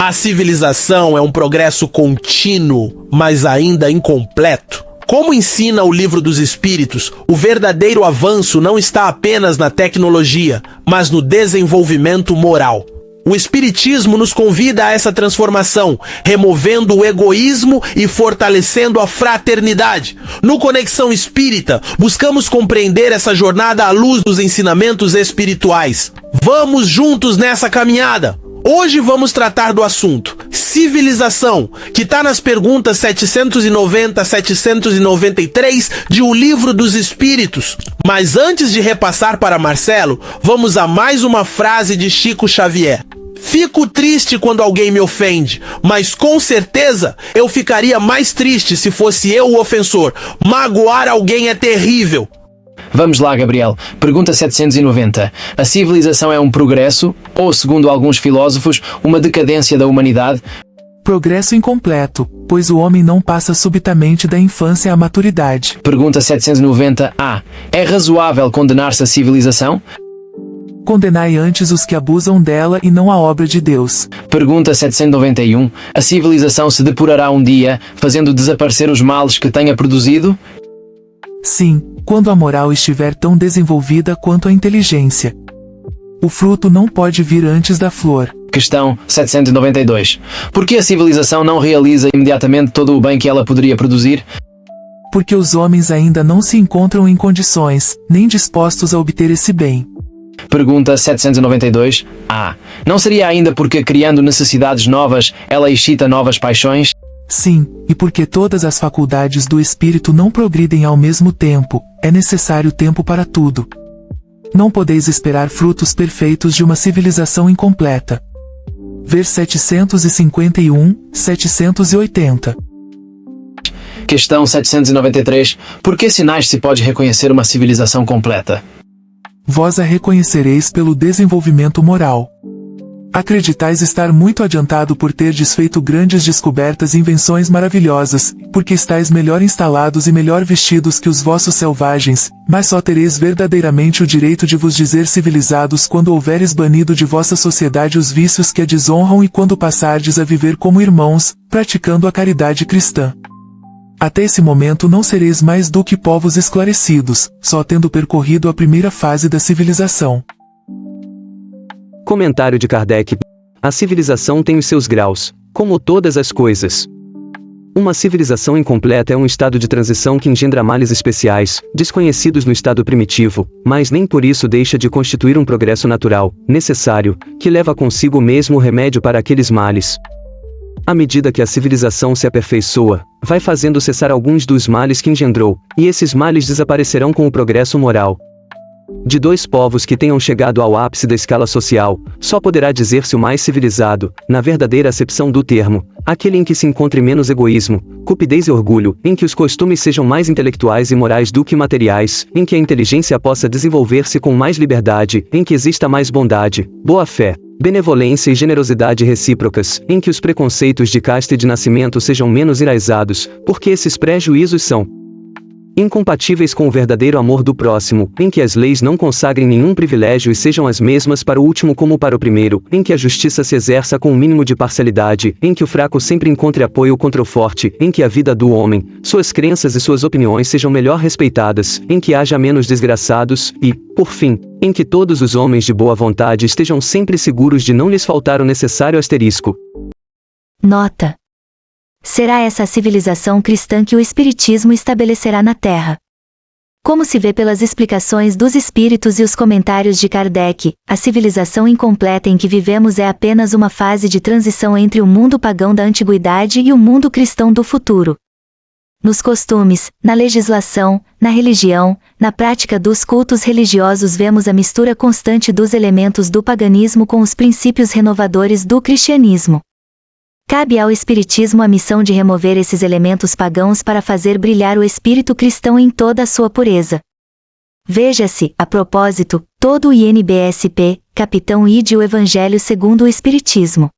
A civilização é um progresso contínuo, mas ainda incompleto. Como ensina o Livro dos Espíritos, o verdadeiro avanço não está apenas na tecnologia, mas no desenvolvimento moral. O Espiritismo nos convida a essa transformação, removendo o egoísmo e fortalecendo a fraternidade. No Conexão Espírita, buscamos compreender essa jornada à luz dos ensinamentos espirituais. Vamos juntos nessa caminhada! Hoje vamos tratar do assunto civilização, que está nas perguntas 790 a 793 de O Livro dos Espíritos. Mas antes de repassar para Marcelo, vamos a mais uma frase de Chico Xavier. Fico triste quando alguém me ofende, mas com certeza eu ficaria mais triste se fosse eu o ofensor. Magoar alguém é terrível. Vamos lá, Gabriel. Pergunta 790. A civilização é um progresso, ou, segundo alguns filósofos, uma decadência da humanidade? Progresso incompleto, pois o homem não passa subitamente da infância à maturidade. Pergunta 790A. É razoável condenar-se a civilização? Condenai antes os que abusam dela e não a obra de Deus. Pergunta 791. A civilização se depurará um dia, fazendo desaparecer os males que tenha produzido? Sim, quando a moral estiver tão desenvolvida quanto a inteligência. O fruto não pode vir antes da flor. Questão 792. Por que a civilização não realiza imediatamente todo o bem que ela poderia produzir? Porque os homens ainda não se encontram em condições, nem dispostos a obter esse bem. Pergunta 792A. Não seria ainda porque, criando necessidades novas, ela excita novas paixões? Sim, e porque todas as faculdades do espírito não progridem ao mesmo tempo, é necessário tempo para tudo. Não podeis esperar frutos perfeitos de uma civilização incompleta. Ver 751, 780. Questão 793. Por que sinais se pode reconhecer uma civilização completa? Vós a reconhecereis pelo desenvolvimento moral. Acreditais estar muito adiantado por terdes feito grandes descobertas e invenções maravilhosas, porque estáis melhor instalados e melhor vestidos que os vossos selvagens, mas só tereis verdadeiramente o direito de vos dizer civilizados quando houveres banido de vossa sociedade os vícios que a desonram e quando passardes a viver como irmãos, praticando a caridade cristã. Até esse momento não sereis mais do que povos esclarecidos, só tendo percorrido a primeira fase da civilização. Comentário de Kardec. A civilização tem os seus graus, como todas as coisas. Uma civilização incompleta é um estado de transição que engendra males especiais, desconhecidos no estado primitivo, mas nem por isso deixa de constituir um progresso natural, necessário, que leva consigo mesmo o remédio para aqueles males. À medida que a civilização se aperfeiçoa, vai fazendo cessar alguns dos males que engendrou, e esses males desaparecerão com o progresso moral. De dois povos que tenham chegado ao ápice da escala social, só poderá dizer-se o mais civilizado, na verdadeira acepção do termo, aquele em que se encontre menos egoísmo, cupidez e orgulho, em que os costumes sejam mais intelectuais e morais do que materiais, em que a inteligência possa desenvolver-se com mais liberdade, em que exista mais bondade, boa-fé, benevolência e generosidade recíprocas, em que os preconceitos de casta e de nascimento sejam menos enraizados, porque esses prejuízos são incompatíveis com o verdadeiro amor do próximo, em que as leis não consagrem nenhum privilégio e sejam as mesmas para o último como para o primeiro, em que a justiça se exerça com um mínimo de parcialidade, em que o fraco sempre encontre apoio contra o forte, em que a vida do homem, suas crenças e suas opiniões sejam melhor respeitadas, em que haja menos desgraçados e, por fim, em que todos os homens de boa vontade estejam sempre seguros de não lhes faltar o necessário asterisco. Nota: será essa a civilização cristã que o Espiritismo estabelecerá na Terra. Como se vê pelas explicações dos Espíritos e os comentários de Kardec, a civilização incompleta em que vivemos é apenas uma fase de transição entre o mundo pagão da antiguidade e o mundo cristão do futuro. Nos costumes, na legislação, na religião, na prática dos cultos religiosos vemos a mistura constante dos elementos do paganismo com os princípios renovadores do cristianismo. Cabe ao Espiritismo a missão de remover esses elementos pagãos para fazer brilhar o espírito cristão em toda a sua pureza. Veja-se, a propósito, todo o INBSP, Capitão Ide o Evangelho segundo o Espiritismo.